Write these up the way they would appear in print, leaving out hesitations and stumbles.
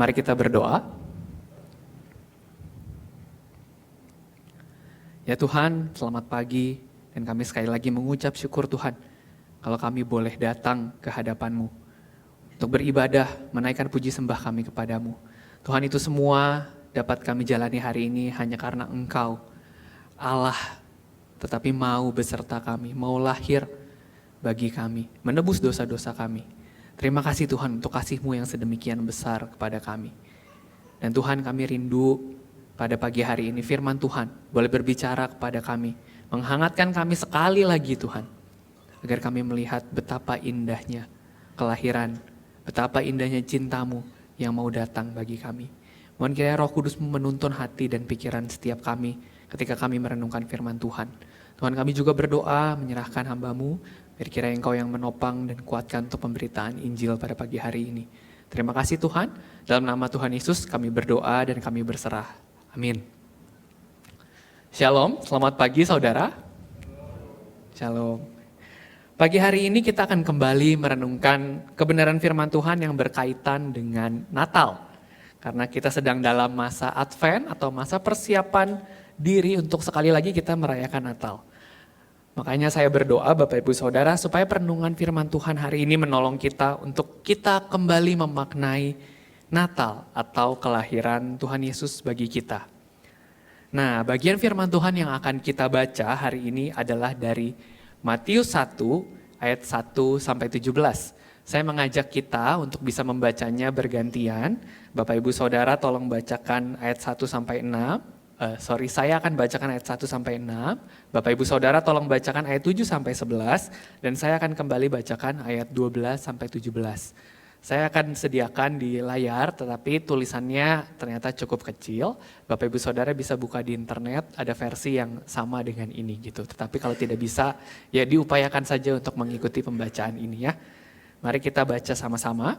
Mari kita berdoa. Ya Tuhan, selamat pagi, dan kami sekali lagi mengucap syukur Tuhan, kalau kami boleh datang ke hadapan-Mu, untuk beribadah, menaikkan puji sembah kami kepadamu. Tuhan, itu semua dapat kami jalani hari ini hanya karena Engkau, Allah, tetapi mau beserta kami, mau lahir bagi kami, menebus dosa-dosa kami. Terima kasih Tuhan untuk kasih-Mu yang sedemikian besar kepada kami. Dan Tuhan, kami rindu pada pagi hari ini firman Tuhan boleh berbicara kepada kami, menghangatkan kami sekali lagi Tuhan, agar kami melihat betapa indahnya kelahiran, betapa indahnya cinta-Mu yang mau datang bagi kami. Mohon kiranya Roh Kudus menuntun hati dan pikiran setiap kami ketika kami merenungkan firman Tuhan. Tuhan, kami juga berdoa menyerahkan hamba-Mu, biar kiranya Engkau yang menopang dan kuatkan untuk pemberitaan Injil pada pagi hari ini. Terima kasih Tuhan, dalam nama Tuhan Yesus kami berdoa dan kami berserah. Amin. Shalom, selamat pagi saudara. Shalom. Pagi hari ini kita akan kembali merenungkan kebenaran firman Tuhan yang berkaitan dengan Natal. Karena kita sedang dalam masa Advent atau masa persiapan diri untuk sekali lagi kita merayakan Natal. Makanya saya berdoa Bapak Ibu Saudara supaya perenungan firman Tuhan hari ini menolong kita untuk kita kembali memaknai Natal atau kelahiran Tuhan Yesus bagi kita. Nah, bagian firman Tuhan yang akan kita baca hari ini adalah dari Matius 1 ayat 1 sampai 17. Saya mengajak kita untuk bisa membacanya bergantian. Bapak Ibu Saudara tolong bacakan ayat 1 sampai 6. Saya akan bacakan ayat 1 sampai 6. Bapak Ibu Saudara tolong bacakan ayat 7 sampai 11. Dan saya akan kembali bacakan ayat 12 sampai 17. Saya akan sediakan di layar, tetapi tulisannya ternyata cukup kecil. Bapak Ibu Saudara bisa buka di internet, ada versi yang sama dengan ini gitu. Tetapi kalau tidak bisa, ya diupayakan saja untuk mengikuti pembacaan ini ya. Mari kita baca sama-sama.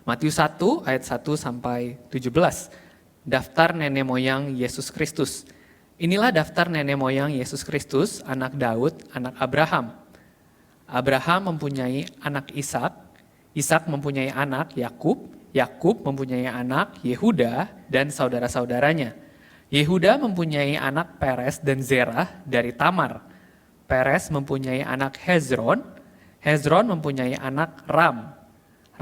Matius 1 ayat 1 sampai 17. Daftar nenek moyang Yesus Kristus. Inilah daftar nenek moyang Yesus Kristus, anak Daud, anak Abraham. Abraham mempunyai anak Ishak, Ishak mempunyai anak Yakub, Yakub mempunyai anak Yehuda dan saudara-saudaranya. Yehuda mempunyai anak Peres dan Zerah dari Tamar. Peres mempunyai anak Hezron, Hezron mempunyai anak Ram.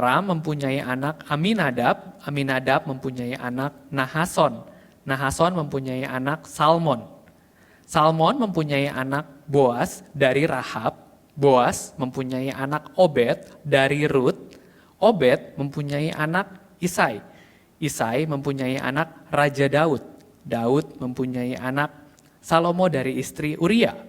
Ram mempunyai anak Aminadab, Aminadab mempunyai anak Nahason, Nahason mempunyai anak Salmon. Salmon mempunyai anak Boas dari Rahab, Boas mempunyai anak Obed dari Rut, Obed mempunyai anak Isai, Isai mempunyai anak Raja Daud, Daud mempunyai anak Salomo dari istri Uria.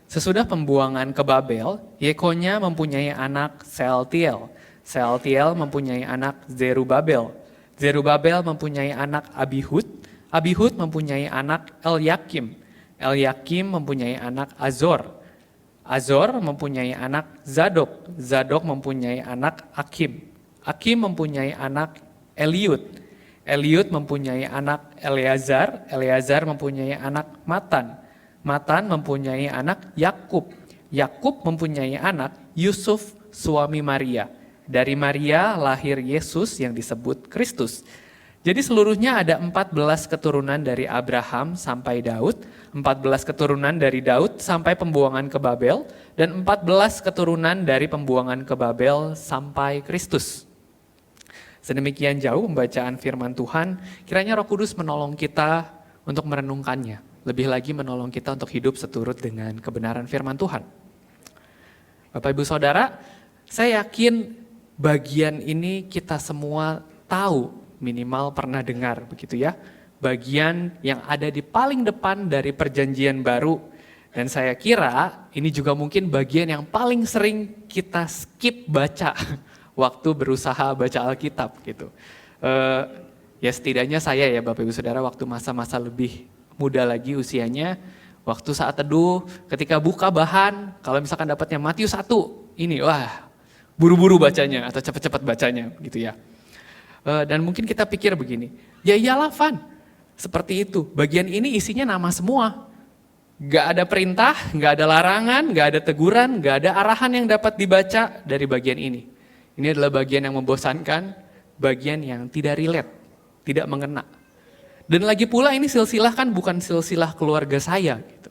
Sesudah pembuangan ke Babel, Yekonya mempunyai anak Sealtiel. Sealtiel mempunyai anak Zerubabel. Zerubabel mempunyai anak Abihud. Abihud mempunyai anak Elyakim. Elyakim mempunyai anak Azor. Azor mempunyai anak Zadok. Zadok mempunyai anak Akim. Akim mempunyai anak Eliud. Eliud mempunyai anak Eleazar. Eleazar mempunyai anak Matan. Matan mempunyai anak Yakub. Yakub mempunyai anak Yusuf suami Maria. Dari Maria lahir Yesus yang disebut Kristus. Jadi seluruhnya ada 14 keturunan dari Abraham sampai Daud, 14 keturunan dari Daud sampai pembuangan ke Babel, dan 14 keturunan dari pembuangan ke Babel sampai Kristus. Sedemikian jauh pembacaan firman Tuhan, kiranya Roh Kudus menolong kita untuk merenungkannya. Lebih lagi menolong kita untuk hidup seturut dengan kebenaran firman Tuhan. Bapak Ibu Saudara, saya yakin bagian ini kita semua tahu, minimal pernah dengar begitu ya. Bagian yang ada di paling depan dari perjanjian baru Dan saya kira ini juga mungkin bagian yang paling sering kita skip baca waktu berusaha baca Alkitab gitu. Ya setidaknya saya ya Bapak Ibu Saudara waktu masa-masa lebih muda lagi usianya, waktu saat teduh ketika buka bahan, kalau misalkan dapatnya Matius 1, ini wah buru-buru bacanya atau cepat-cepat bacanya gitu ya. Dan mungkin kita pikir begini, ya iyalah Van, seperti itu, bagian ini isinya nama semua. Gak ada perintah, gak ada larangan, gak ada teguran, gak ada arahan yang dapat dibaca dari bagian ini. Ini adalah bagian yang membosankan, bagian yang tidak relate, tidak mengena. Dan lagi pula ini silsilah kan bukan silsilah keluarga saya gitu.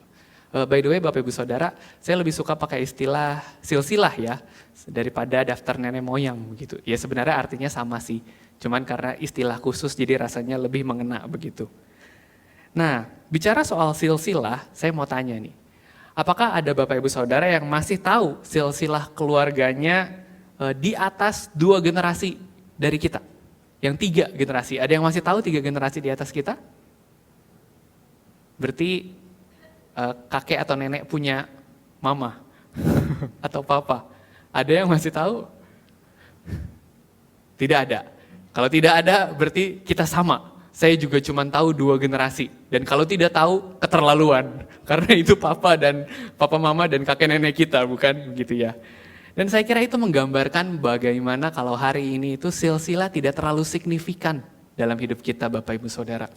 By the way Bapak Ibu Saudara, saya lebih suka pakai istilah silsilah ya, daripada daftar nenek moyang begitu. Ya sebenarnya artinya sama sih, cuman karena istilah khusus jadi rasanya lebih mengena begitu. Nah, bicara soal silsilah, saya mau tanya nih. Apakah ada Bapak Ibu Saudara yang masih tahu silsilah keluarganya di atas 2 generasi dari kita? Yang 3 generasi. Ada yang masih tahu 3 generasi di atas kita? Berarti kakek atau nenek punya mama atau papa. Ada yang masih tahu? Tidak ada. Kalau tidak ada berarti kita sama. Saya juga cuma tahu 2 generasi. Dan kalau tidak tahu, keterlaluan. Karena itu papa mama dan kakek nenek kita, bukan begitu ya. Dan saya kira itu menggambarkan bagaimana kalau hari ini itu silsilah tidak terlalu signifikan dalam hidup kita Bapak Ibu Saudara.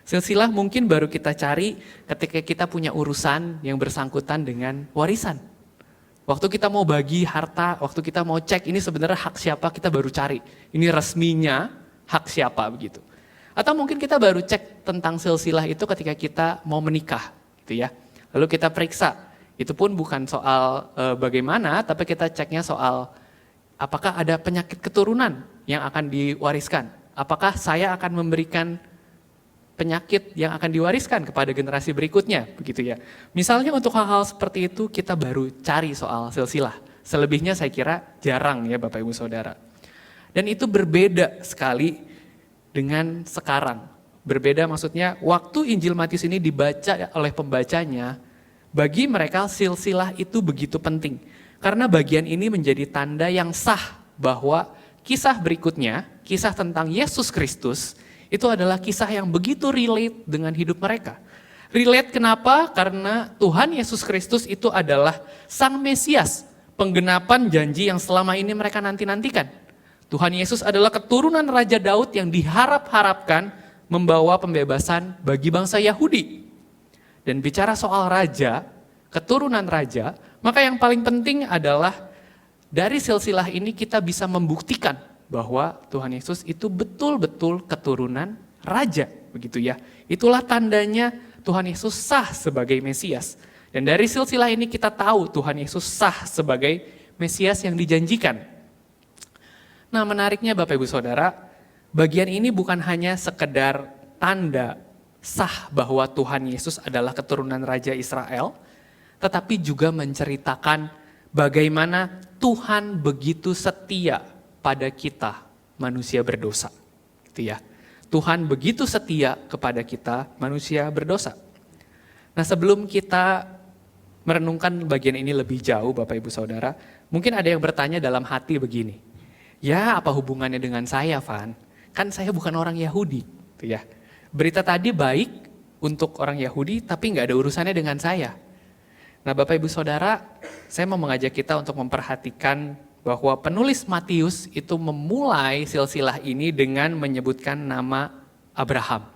Silsilah mungkin baru kita cari ketika kita punya urusan yang bersangkutan dengan warisan. Waktu kita mau bagi harta, waktu kita mau cek ini sebenarnya hak siapa, kita baru cari. Ini resminya hak siapa begitu. Atau mungkin kita baru cek tentang silsilah itu ketika kita mau menikah gitu ya. Lalu kita periksa, itu pun bukan soal bagaimana, tapi kita ceknya soal apakah ada penyakit keturunan yang akan diwariskan. Apakah saya akan memberikan penyakit yang akan diwariskan kepada generasi berikutnya begitu ya. Misalnya untuk hal-hal seperti itu kita baru cari soal silsilah. Selebihnya saya kira jarang ya Bapak Ibu Saudara. Dan itu berbeda sekali dengan sekarang. Berbeda maksudnya waktu Injil Matius ini dibaca oleh pembacanya, bagi mereka silsilah itu begitu penting. Karena bagian ini menjadi tanda yang sah bahwa kisah berikutnya, kisah tentang Yesus Kristus, itu adalah kisah yang begitu relate dengan hidup mereka. Relate kenapa? Karena Tuhan Yesus Kristus itu adalah Sang Mesias, penggenapan janji yang selama ini mereka nanti-nantikan. Tuhan Yesus adalah keturunan Raja Daud yang diharap-harapkan membawa pembebasan bagi bangsa Yahudi. Dan bicara soal raja, keturunan raja, maka yang paling penting adalah dari silsilah ini kita bisa membuktikan bahwa Tuhan Yesus itu betul-betul keturunan raja, begitu ya. Itulah tandanya Tuhan Yesus sah sebagai Mesias. Dan dari silsilah ini kita tahu Tuhan Yesus sah sebagai Mesias yang dijanjikan. Nah menariknya Bapak Ibu Saudara, bagian ini bukan hanya sekedar tanda sah bahwa Tuhan Yesus adalah keturunan Raja Israel, tetapi juga menceritakan bagaimana Tuhan begitu setia pada kita manusia berdosa. Gitu ya. Tuhan begitu setia kepada kita manusia berdosa. Nah sebelum kita merenungkan bagian ini lebih jauh Bapak Ibu Saudara, mungkin ada yang bertanya dalam hati begini. Ya apa hubungannya dengan saya Van? Kan saya bukan orang Yahudi. Gitu ya. Berita tadi baik untuk orang Yahudi tapi gak ada urusannya dengan saya. Nah Bapak Ibu Saudara, saya mau mengajak kita untuk memperhatikan bahwa penulis Matius itu memulai silsilah ini dengan menyebutkan nama Abraham.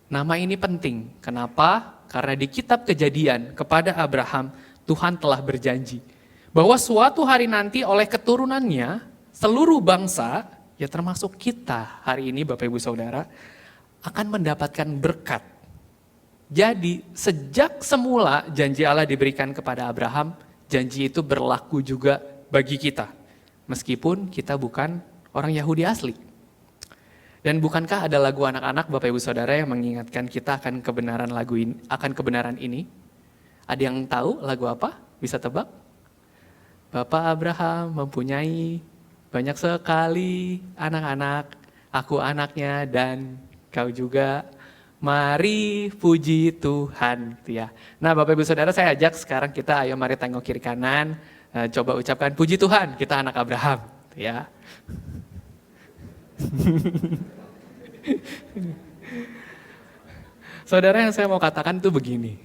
Nama ini penting. Kenapa? Karena di kitab Kejadian kepada Abraham Tuhan telah berjanji bahwa suatu hari nanti oleh keturunannya seluruh bangsa, ya termasuk kita hari ini Bapak Ibu Saudara, akan mendapatkan berkat. Jadi sejak semula janji Allah diberikan kepada Abraham, janji itu berlaku juga bagi kita. Meskipun kita bukan orang Yahudi asli. Dan bukankah ada lagu anak-anak Bapak Ibu Saudara yang mengingatkan kita akan kebenaran lagu ini, akan kebenaran ini? Ada yang tahu lagu apa? Bisa tebak? Bapak Abraham mempunyai banyak sekali anak-anak, aku anaknya dan kau juga Mari puji Tuhan, gitu ya. Nah, Bapak Ibu Saudara, saya ajak sekarang kita ayo mari tengok kiri kanan, coba ucapkan puji Tuhan, kita anak Abraham, gitu ya. Saudara, yang saya mau katakan tuh begini.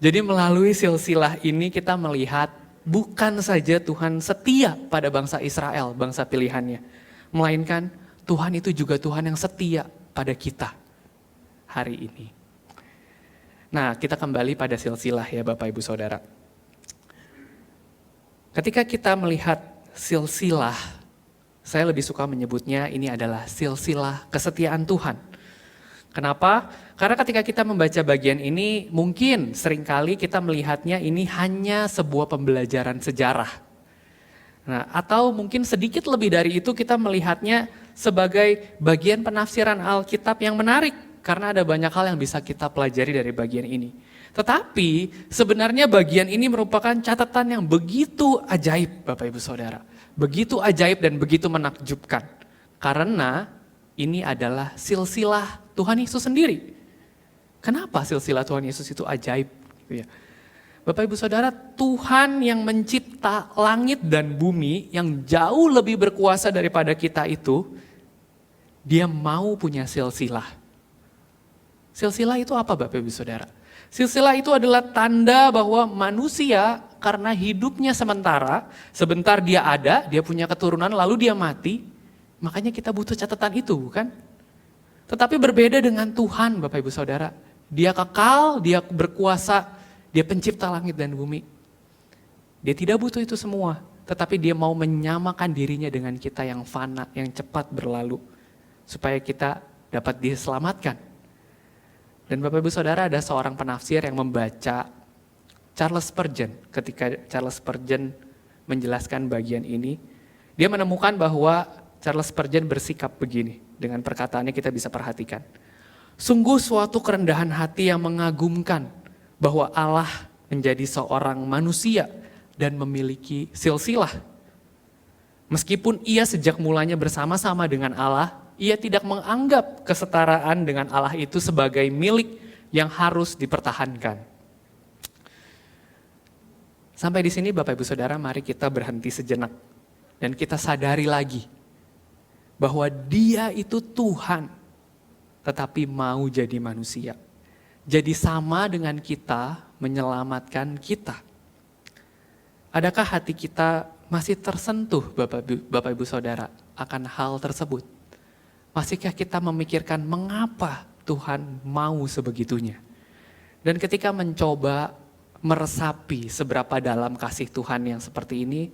Jadi melalui silsilah ini kita melihat bukan saja Tuhan setia pada bangsa Israel, bangsa pilihannya. Melainkan Tuhan itu juga Tuhan yang setia pada kita hari ini. Nah, kita kembali pada silsilah ya Bapak Ibu Saudara. Ketika kita melihat silsilah, saya lebih suka menyebutnya ini adalah silsilah kesetiaan Tuhan. Kenapa? Karena ketika kita membaca bagian ini, mungkin seringkali kita melihatnya ini hanya sebuah pembelajaran sejarah. Nah, atau mungkin sedikit lebih dari itu kita melihatnya sebagai bagian penafsiran Alkitab yang menarik. Karena ada banyak hal yang bisa kita pelajari dari bagian ini. Tetapi sebenarnya bagian ini merupakan catatan yang begitu ajaib Bapak Ibu Saudara. Begitu ajaib dan begitu menakjubkan. Karena ini adalah silsilah Tuhan Yesus sendiri. Kenapa silsilah Tuhan Yesus itu ajaib? Gitu ya. Bapak Ibu Saudara, Tuhan yang mencipta langit dan bumi yang jauh lebih berkuasa daripada kita itu, Dia mau punya silsilah. Silsilah itu apa Bapak Ibu Saudara? Silsilah itu adalah tanda bahwa manusia karena hidupnya sebentar dia ada, dia punya keturunan lalu dia mati, makanya kita butuh catatan itu bukan? Tetapi berbeda dengan Tuhan Bapak Ibu Saudara, Dia kekal, Dia berkuasa, Dia pencipta langit dan bumi. Dia tidak butuh itu semua, tetapi Dia mau menyamakan dirinya dengan kita yang fana, yang cepat berlalu, supaya kita dapat diselamatkan. Dan Bapak Ibu Saudara, ada seorang penafsir yang membaca Charles Spurgeon. Ketika Charles Spurgeon menjelaskan bagian ini, dia menemukan bahwa Charles Spurgeon bersikap begini. Dengan perkataannya kita bisa perhatikan. Sungguh suatu kerendahan hati yang mengagumkan bahwa Allah menjadi seorang manusia dan memiliki silsilah. Meskipun ia sejak mulanya bersama-sama dengan Allah, ia tidak menganggap kesetaraan dengan Allah itu sebagai milik yang harus dipertahankan. Sampai di sini Bapak Ibu Saudara, mari kita berhenti sejenak dan kita sadari lagi bahwa Dia itu Tuhan, tetapi mau jadi manusia. Jadi sama dengan kita, menyelamatkan kita. Adakah hati kita masih tersentuh Bapak Ibu Saudara akan hal tersebut? Masihkah kita memikirkan mengapa Tuhan mau sebegitunya? Dan ketika mencoba meresapi seberapa dalam kasih Tuhan yang seperti ini,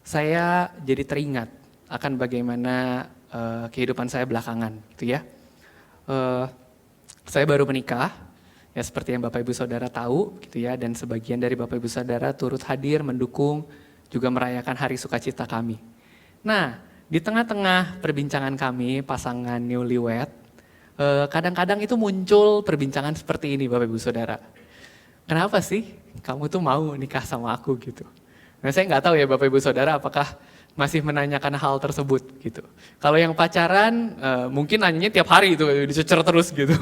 saya jadi teringat akan bagaimana kehidupan saya belakangan, gitu ya. Saya baru menikah, ya seperti yang Bapak Ibu Saudara tahu, gitu ya. Dan sebagian dari Bapak Ibu Saudara turut hadir, mendukung, juga merayakan hari sukacita kami. Nah, di tengah-tengah perbincangan kami, pasangan newlywed, kadang-kadang itu muncul perbincangan seperti ini Bapak Ibu Saudara. Kenapa sih kamu tuh mau nikah sama aku gitu? Nah, saya nggak tahu ya Bapak Ibu Saudara apakah masih menanyakan hal tersebut gitu. Kalau yang pacaran mungkin nanyanya tiap hari itu dicecer terus gitu.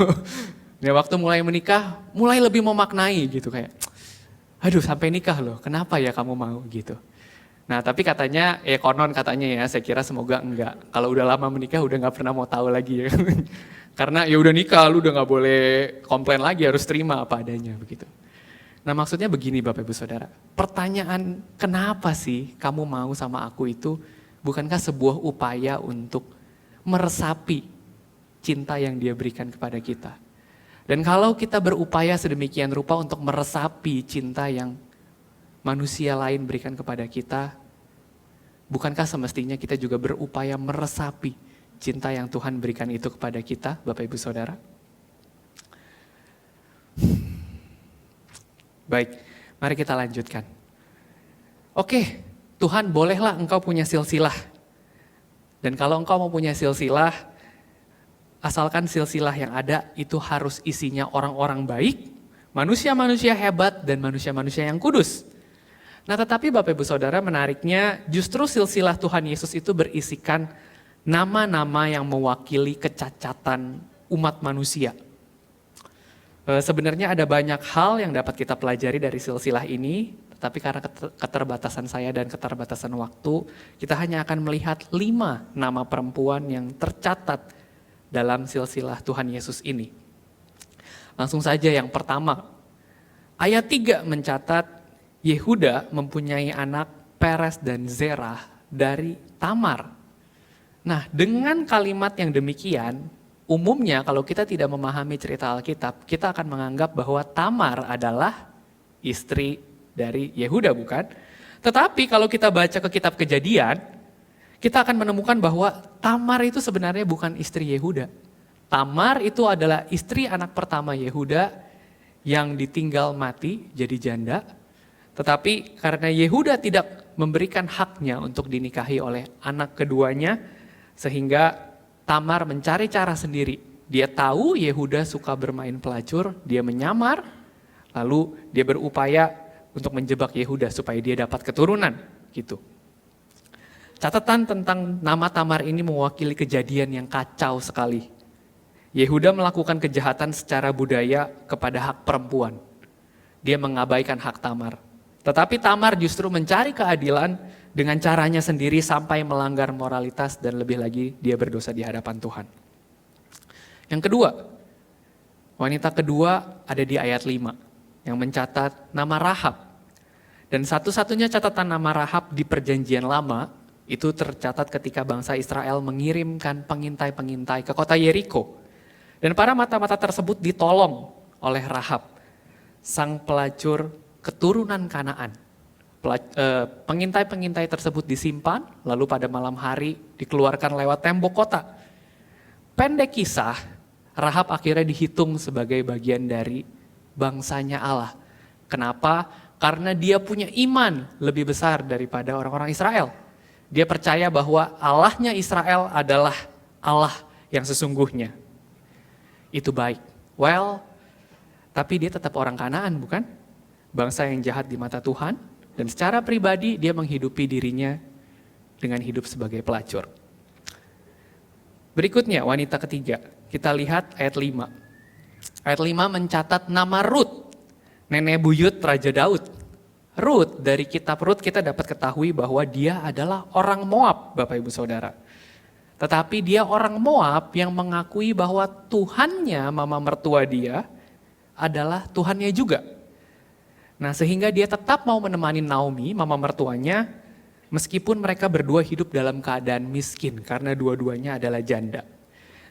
Ya waktu mulai menikah mulai lebih memaknai gitu kayak, aduh sampai nikah loh, kenapa ya kamu mau gitu. Nah tapi katanya, konon katanya ya, saya kira semoga enggak. Kalau udah lama menikah udah gak pernah mau tahu lagi ya. Karena ya udah nikah, lu udah gak boleh komplain lagi, harus terima apa adanya begitu. Nah maksudnya begini Bapak Ibu Saudara, pertanyaan kenapa sih kamu mau sama aku itu bukankah sebuah upaya untuk meresapi cinta yang Dia berikan kepada kita. Dan kalau kita berupaya sedemikian rupa untuk meresapi cinta yang manusia lain berikan kepada kita, bukankah semestinya kita juga berupaya meresapi cinta yang Tuhan berikan itu kepada kita, Bapak Ibu Saudara? Baik, mari kita lanjutkan. Oke, Tuhan bolehlah engkau punya silsilah. Dan kalau engkau mau punya silsilah, asalkan silsilah yang ada itu harus isinya orang-orang baik, manusia-manusia hebat, dan manusia-manusia yang kudus. Nah tetapi Bapak Ibu Saudara, menariknya justru silsilah Tuhan Yesus itu berisikan nama-nama yang mewakili kecacatan umat manusia. Sebenarnya ada banyak hal yang dapat kita pelajari dari silsilah ini, tetapi karena keterbatasan saya dan keterbatasan waktu, kita hanya akan melihat 5 nama perempuan yang tercatat dalam silsilah Tuhan Yesus ini. Langsung saja yang pertama, ayat 3 mencatat Yehuda mempunyai anak Peres dan Zerah dari Tamar. Nah, dengan kalimat yang demikian, umumnya kalau kita tidak memahami cerita Alkitab, kita akan menganggap bahwa Tamar adalah istri dari Yehuda, bukan? Tetapi kalau kita baca ke kitab Kejadian, kita akan menemukan bahwa Tamar itu sebenarnya bukan istri Yehuda. Tamar itu adalah istri anak pertama Yehuda yang ditinggal mati jadi janda. Tetapi karena Yehuda tidak memberikan haknya untuk dinikahi oleh anak keduanya, sehingga Tamar mencari cara sendiri. Dia tahu Yehuda suka bermain pelacur, dia menyamar, lalu dia berupaya untuk menjebak Yehuda supaya dia dapat keturunan, gitu. Catatan tentang nama Tamar ini mewakili kejadian yang kacau sekali. Yehuda melakukan kejahatan secara budaya kepada hak perempuan. Dia mengabaikan hak Tamar. Tetapi Tamar justru mencari keadilan dengan caranya sendiri sampai melanggar moralitas dan lebih lagi dia berdosa di hadapan Tuhan. Yang kedua, wanita kedua ada di ayat 5 yang mencatat nama Rahab. Dan satu-satunya catatan nama Rahab di perjanjian lama itu tercatat ketika bangsa Israel mengirimkan pengintai-pengintai ke kota Yeriko. Dan para mata-mata tersebut ditolong oleh Rahab, sang pelacur keturunan Kanaan. Pengintai-pengintai tersebut disimpan, lalu pada malam hari dikeluarkan lewat tembok kota. Pendek kisah, Rahab akhirnya dihitung sebagai bagian dari bangsanya Allah. Kenapa? Karena dia punya iman lebih besar daripada orang-orang Israel. Dia percaya bahwa Allahnya Israel adalah Allah yang sesungguhnya. Itu baik. Well, tapi dia tetap orang Kanaan, bukan? Bangsa yang jahat di mata Tuhan. Dan secara pribadi dia menghidupi dirinya dengan hidup sebagai pelacur. Berikutnya wanita ketiga, kita lihat ayat 5. Ayat 5 mencatat nama Rut, nenek buyut Raja Daud. Rut, dari kitab Rut kita dapat ketahui bahwa dia adalah orang Moab, Bapak Ibu Saudara. Tetapi dia orang Moab yang mengakui bahwa Tuhannya, mama mertua dia, adalah Tuhannya juga. Nah, sehingga dia tetap mau menemani Naomi, mama mertuanya, meskipun mereka berdua hidup dalam keadaan miskin karena dua-duanya adalah janda.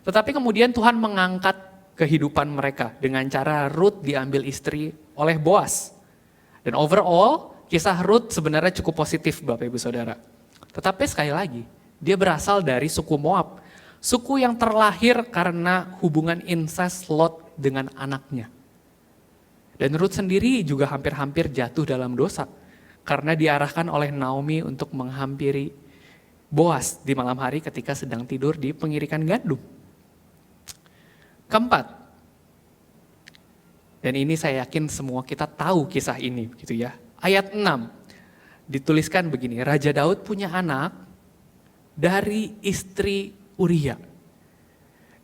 Tetapi kemudian Tuhan mengangkat kehidupan mereka dengan cara Rut diambil istri oleh Boaz. Dan overall, kisah Rut sebenarnya cukup positif, Bapak Ibu Saudara. Tetapi sekali lagi, dia berasal dari suku Moab, suku yang terlahir karena hubungan incest Lot dengan anaknya. Dan Rut sendiri juga hampir-hampir jatuh dalam dosa karena diarahkan oleh Naomi untuk menghampiri Boaz di malam hari ketika sedang tidur di pengirikan gandum. Keempat, dan ini saya yakin semua kita tahu kisah ini, gitu ya. Ayat 6 dituliskan begini, Raja Daud punya anak dari istri Uria.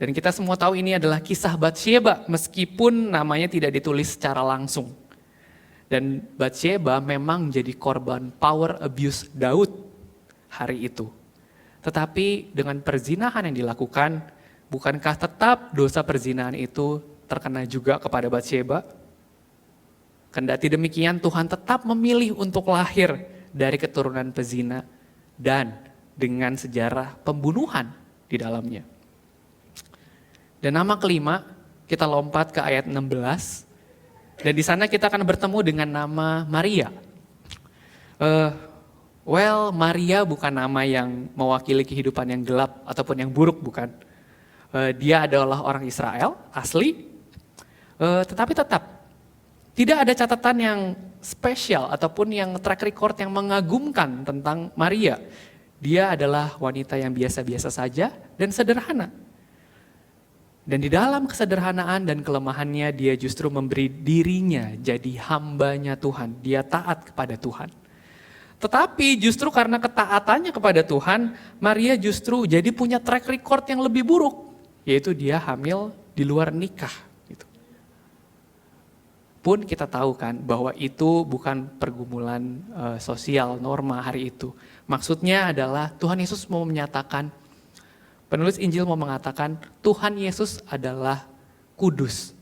Dan kita semua tahu ini adalah kisah Batsyeba, meskipun namanya tidak ditulis secara langsung. Dan Batsyeba memang jadi korban power abuse Daud hari itu. Tetapi dengan perzinahan yang dilakukan, bukankah tetap dosa perzinahan itu terkena juga kepada Batsyeba? Kendati demikian, Tuhan tetap memilih untuk lahir dari keturunan pezina dan dengan sejarah pembunuhan di dalamnya. Dan nama kelima, kita lompat ke ayat 16. Dan di sana kita akan bertemu dengan nama Maria. Maria bukan nama yang mewakili kehidupan yang gelap ataupun yang buruk, bukan. Dia adalah orang Israel, asli. Tetapi tetap, tidak ada catatan yang spesial ataupun yang track record yang mengagumkan tentang Maria. Dia adalah wanita yang biasa-biasa saja dan sederhana. Dan di dalam kesederhanaan dan kelemahannya dia justru memberi dirinya jadi hambanya Tuhan. Dia taat kepada Tuhan. Tetapi justru karena ketaatannya kepada Tuhan, Maria justru jadi punya track record yang lebih buruk. Yaitu dia hamil di luar nikah. Gitu. pun kita tahu kan bahwa itu bukan pergumulan sosial norma hari itu. Maksudnya adalah Tuhan Yesus mau menyatakan, penulis Injil mau mengatakan Tuhan Yesus adalah kudus.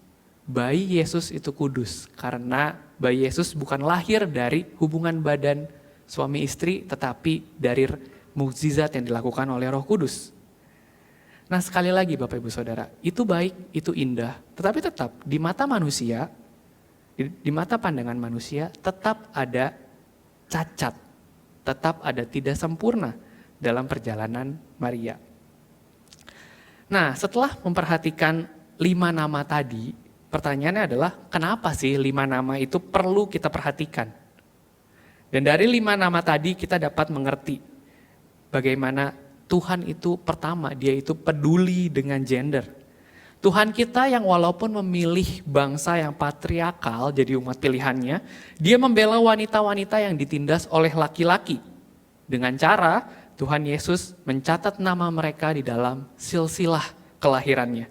Bayi Yesus itu kudus karena bayi Yesus bukan lahir dari hubungan badan suami istri, tetapi dari mukjizat yang dilakukan oleh Roh Kudus. Nah, sekali lagi Bapak Ibu Saudara, itu baik, itu indah, tetapi tetap di mata manusia, di mata pandangan manusia tetap ada cacat, tetap ada tidak sempurna dalam perjalanan Maria. Nah, setelah memperhatikan 5 nama tadi, pertanyaannya adalah kenapa sih 5 nama itu perlu kita perhatikan? Dan dari 5 nama tadi kita dapat mengerti bagaimana Tuhan itu pertama, dia itu peduli dengan gender. Tuhan kita yang walaupun memilih bangsa yang patriarkal jadi umat pilihannya, dia membela wanita-wanita yang ditindas oleh laki-laki. Dengan cara Tuhan Yesus mencatat nama mereka di dalam silsilah kelahirannya.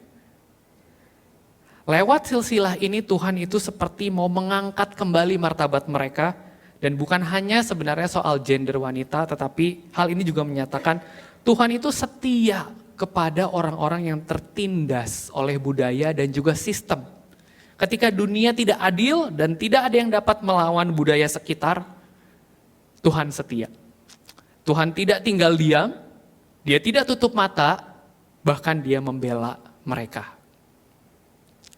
Lewat silsilah ini Tuhan itu seperti mau mengangkat kembali martabat mereka, dan bukan hanya sebenarnya soal gender wanita, tetapi hal ini juga menyatakan Tuhan itu setia kepada orang-orang yang tertindas oleh budaya dan juga sistem. Ketika dunia tidak adil dan tidak ada yang dapat melawan budaya sekitar, Tuhan setia. Tuhan tidak tinggal diam, dia tidak tutup mata, bahkan dia membela mereka.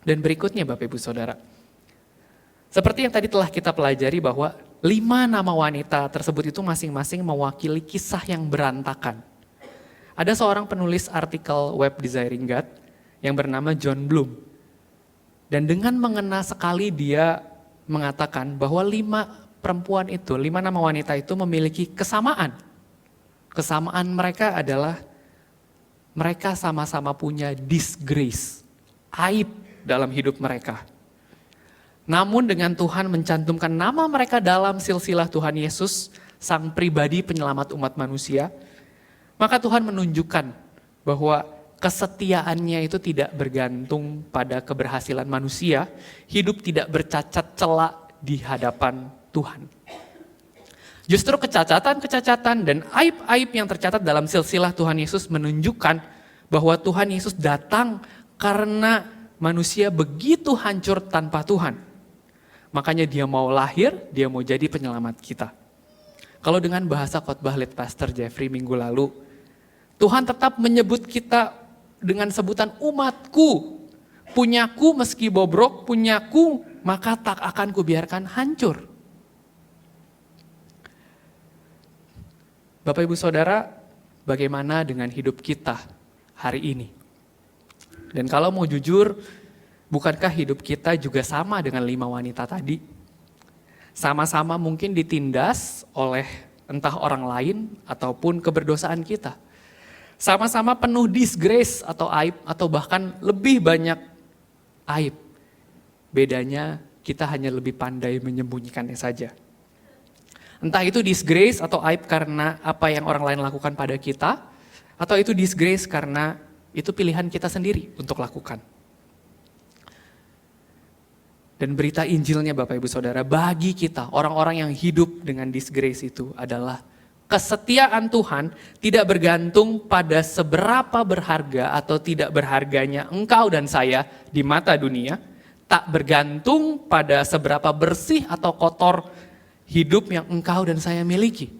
Dan berikutnya Bapak Ibu Saudara, seperti yang tadi telah kita pelajari bahwa 5 nama wanita tersebut itu masing-masing mewakili kisah yang berantakan. Ada seorang penulis artikel web Desiring God yang bernama John Bloom. Dan dengan mengena sekali dia mengatakan bahwa 5 perempuan itu, 5 nama wanita itu memiliki kesamaan. Kesamaan mereka adalah mereka sama-sama punya disgrace, aib dalam hidup mereka. Namun dengan Tuhan mencantumkan nama mereka dalam silsilah Tuhan Yesus, sang pribadi penyelamat umat manusia, maka Tuhan menunjukkan bahwa kesetiaannya itu tidak bergantung pada keberhasilan manusia, hidup tidak bercacat celak di hadapan Tuhan. Justru kecacatan-kecacatan dan aib-aib yang tercatat dalam silsilah Tuhan Yesus menunjukkan bahwa Tuhan Yesus datang karena manusia begitu hancur tanpa Tuhan. Makanya dia mau lahir, dia mau jadi penyelamat kita. Kalau dengan bahasa khotbah lead pastor Jeffrey minggu lalu, Tuhan tetap menyebut kita dengan sebutan umatku. Punyaku meski bobrok, punyaku maka tak akan kubiarkan hancur. Bapak Ibu Saudara, bagaimana dengan hidup kita hari ini? Dan kalau mau jujur, bukankah hidup kita juga sama dengan 5 wanita tadi? Sama-sama mungkin ditindas oleh entah orang lain ataupun keberdosaan kita. Sama-sama penuh disgrace atau aib atau bahkan lebih banyak aib. Bedanya kita hanya lebih pandai menyembunyikannya saja. Entah itu disgrace atau aib karena apa yang orang lain lakukan pada kita, atau itu disgrace karena itu pilihan kita sendiri untuk lakukan. Dan berita Injilnya Bapak Ibu Saudara, bagi kita orang-orang yang hidup dengan disgrace itu adalah kesetiaan Tuhan tidak bergantung pada seberapa berharga atau tidak berharganya engkau dan saya di mata dunia, tak bergantung pada seberapa bersih atau kotor hidup yang engkau dan saya miliki.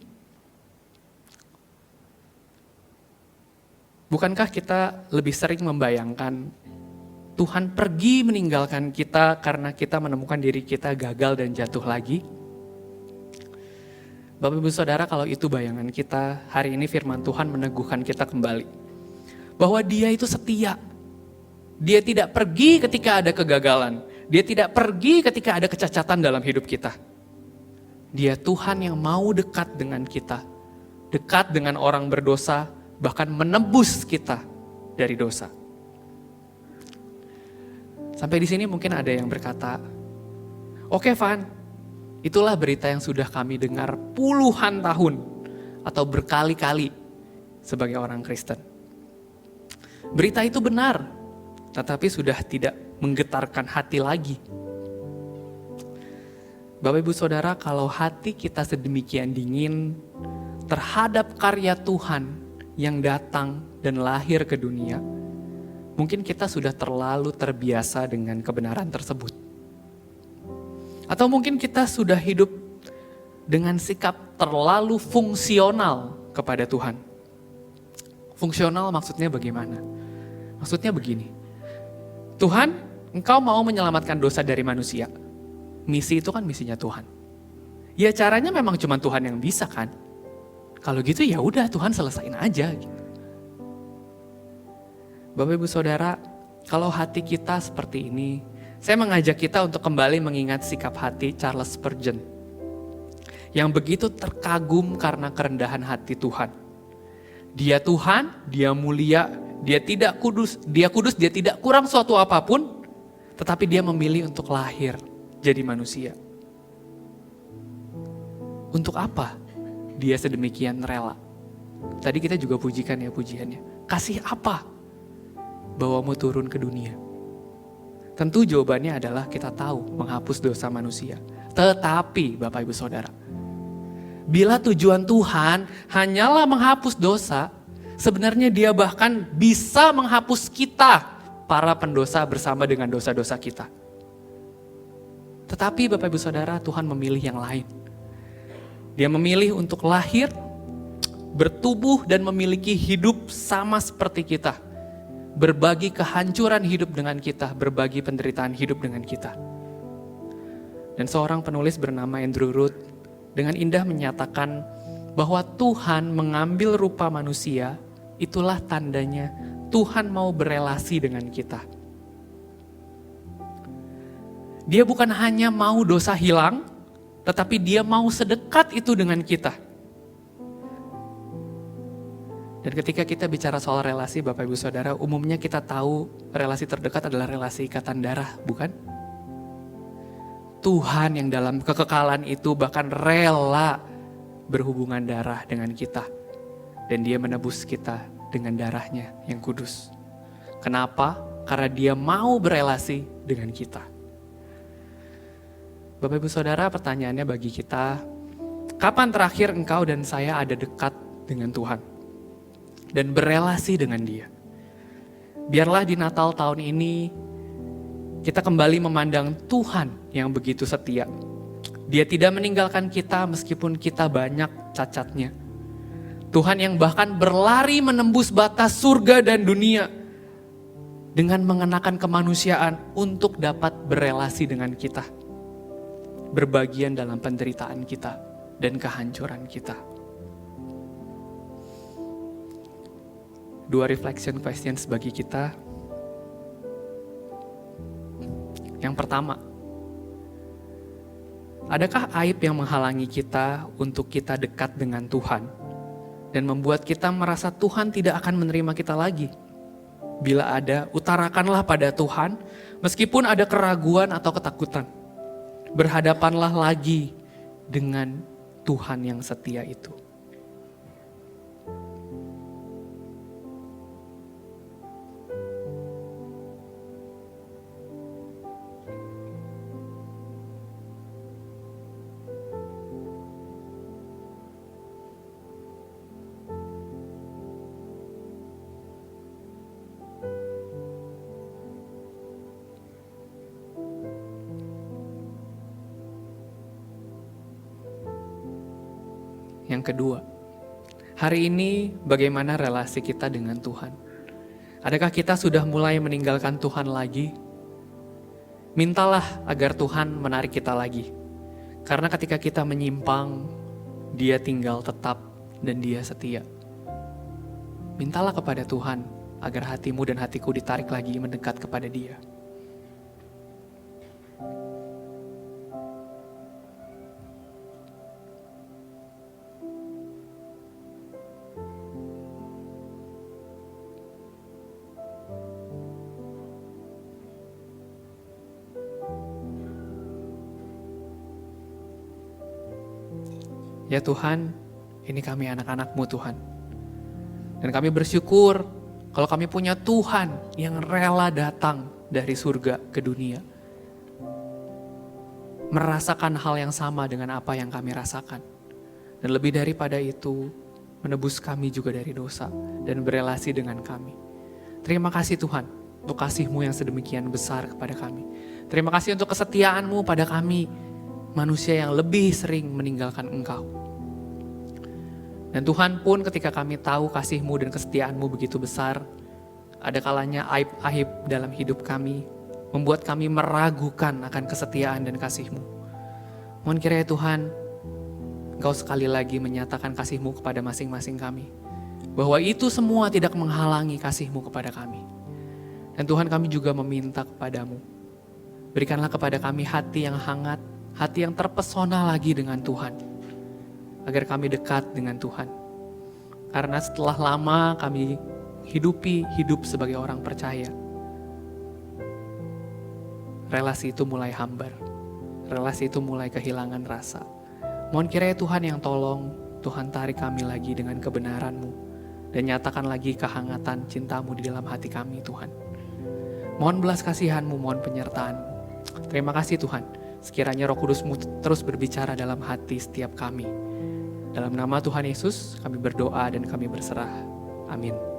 Bukankah kita lebih sering membayangkan Tuhan pergi meninggalkan kita karena kita menemukan diri kita gagal dan jatuh lagi? Bapak Ibu Saudara, kalau itu bayangan kita, hari ini firman Tuhan meneguhkan kita kembali. Bahwa dia itu setia. Dia tidak pergi ketika ada kegagalan. Dia tidak pergi ketika ada kecacatan dalam hidup kita. Dia Tuhan yang mau dekat dengan kita. Dekat dengan orang berdosa, bahkan menebus kita dari dosa. Sampai di sini mungkin ada yang berkata, oke Van, itulah berita yang sudah kami dengar puluhan tahun atau berkali-kali sebagai orang Kristen. Berita itu benar, tetapi sudah tidak menggetarkan hati lagi. Bapak Ibu Saudara, kalau hati kita sedemikian dingin terhadap karya Tuhan yang datang dan lahir ke dunia, mungkin kita sudah terlalu terbiasa dengan kebenaran tersebut. Atau mungkin kita sudah hidup dengan sikap terlalu fungsional kepada Tuhan. Fungsional maksudnya bagaimana? Maksudnya begini, Tuhan, Engkau mau menyelamatkan dosa dari manusia. Misi itu kan misinya Tuhan. Ya caranya memang cuma Tuhan yang bisa kan. Kalau gitu ya udah Tuhan selesain aja. Gitu. Bapak Ibu Saudara, kalau hati kita seperti ini, saya mengajak kita untuk kembali mengingat sikap hati Charles Spurgeon yang begitu terkagum karena kerendahan hati Tuhan. Dia Tuhan, dia mulia, dia kudus, dia tidak kurang suatu apapun, tetapi dia memilih untuk lahir jadi manusia. Untuk apa dia sedemikian rela? Tadi kita juga pujikan ya pujiannya. Kasih apa bawamu turun ke dunia? Tentu jawabannya adalah kita tahu menghapus dosa manusia. Tetapi Bapak Ibu Saudara, bila tujuan Tuhan hanyalah menghapus dosa, sebenarnya dia bahkan bisa menghapus kita, para pendosa bersama dengan dosa-dosa kita. Tetapi Bapak Ibu Saudara, Tuhan memilih yang lain. Dia memilih untuk lahir, bertubuh dan memiliki hidup sama seperti kita. Berbagi kehancuran hidup dengan kita, berbagi penderitaan hidup dengan kita. Dan seorang penulis bernama Andrew Root dengan indah menyatakan bahwa Tuhan mengambil rupa manusia, itulah tandanya Tuhan mau berelasi dengan kita. Dia bukan hanya mau dosa hilang, tetapi dia mau sedekat itu dengan kita. Dan ketika kita bicara soal relasi Bapak Ibu Saudara, umumnya kita tahu relasi terdekat adalah relasi ikatan darah, bukan? Tuhan yang dalam kekekalan itu bahkan rela berhubungan darah dengan kita. Dan dia menebus kita dengan darahnya yang kudus. Kenapa? Karena dia mau berelasi dengan kita. Bapak Ibu Saudara, pertanyaannya bagi kita, kapan terakhir engkau dan saya ada dekat dengan Tuhan dan berelasi dengan Dia? Biarlah di Natal tahun ini kita kembali memandang Tuhan yang begitu setia. Dia tidak meninggalkan kita meskipun kita banyak cacatnya. Tuhan yang bahkan berlari menembus batas surga dan dunia dengan mengenakan kemanusiaan untuk dapat berelasi dengan kita. Berbagian dalam penderitaan kita dan kehancuran kita. 2 reflection questions bagi kita. Yang pertama, adakah aib yang menghalangi kita untuk kita dekat dengan Tuhan dan membuat kita merasa Tuhan tidak akan menerima kita lagi? Bila ada, utarakanlah pada Tuhan meskipun ada keraguan atau ketakutan. Berhadapanlah lagi dengan Tuhan yang setia itu. Yang kedua, hari ini bagaimana relasi kita dengan Tuhan? Adakah kita sudah mulai meninggalkan Tuhan lagi? Mintalah agar Tuhan menarik kita lagi. Karena ketika kita menyimpang, Dia tinggal tetap dan Dia setia. Mintalah kepada Tuhan agar hatimu dan hatiku ditarik lagi mendekat kepada Dia. Ya Tuhan, ini kami anak-anak-Mu Tuhan. Dan kami bersyukur kalau kami punya Tuhan yang rela datang dari surga ke dunia. merasakan hal yang sama dengan apa yang kami rasakan. Dan lebih daripada itu, menebus kami juga dari dosa dan berelasi dengan kami. Terima kasih Tuhan untuk kasih-Mu yang sedemikian besar kepada kami. Terima kasih untuk kesetiaan-Mu pada kami, manusia yang lebih sering meninggalkan Engkau. Dan Tuhan pun ketika kami tahu kasih-Mu dan kesetiaan-Mu begitu besar, ada kalanya aib-aib dalam hidup kami, membuat kami meragukan akan kesetiaan dan kasih-Mu. Mohon kiranya Tuhan, Engkau sekali lagi menyatakan kasih-Mu kepada masing-masing kami. Bahwa itu semua tidak menghalangi kasih-Mu kepada kami. Dan Tuhan, kami juga meminta kepadamu, berikanlah kepada kami hati yang hangat, hati yang terpesona lagi dengan Tuhan. Agar kami dekat dengan Tuhan. Karena setelah lama kami hidup sebagai orang percaya, relasi itu mulai hambar. Relasi itu mulai kehilangan rasa. Mohon kiranya Tuhan yang tolong, Tuhan tarik kami lagi dengan kebenaran-Mu. Dan nyatakan lagi kehangatan cinta-Mu di dalam hati kami Tuhan. Mohon belas kasihan-Mu, mohon penyertaan-Mu. Terima kasih Tuhan, sekiranya Roh Kudus-Mu terus berbicara dalam hati setiap kami. Dalam nama Tuhan Yesus kami berdoa dan kami berserah. Amin.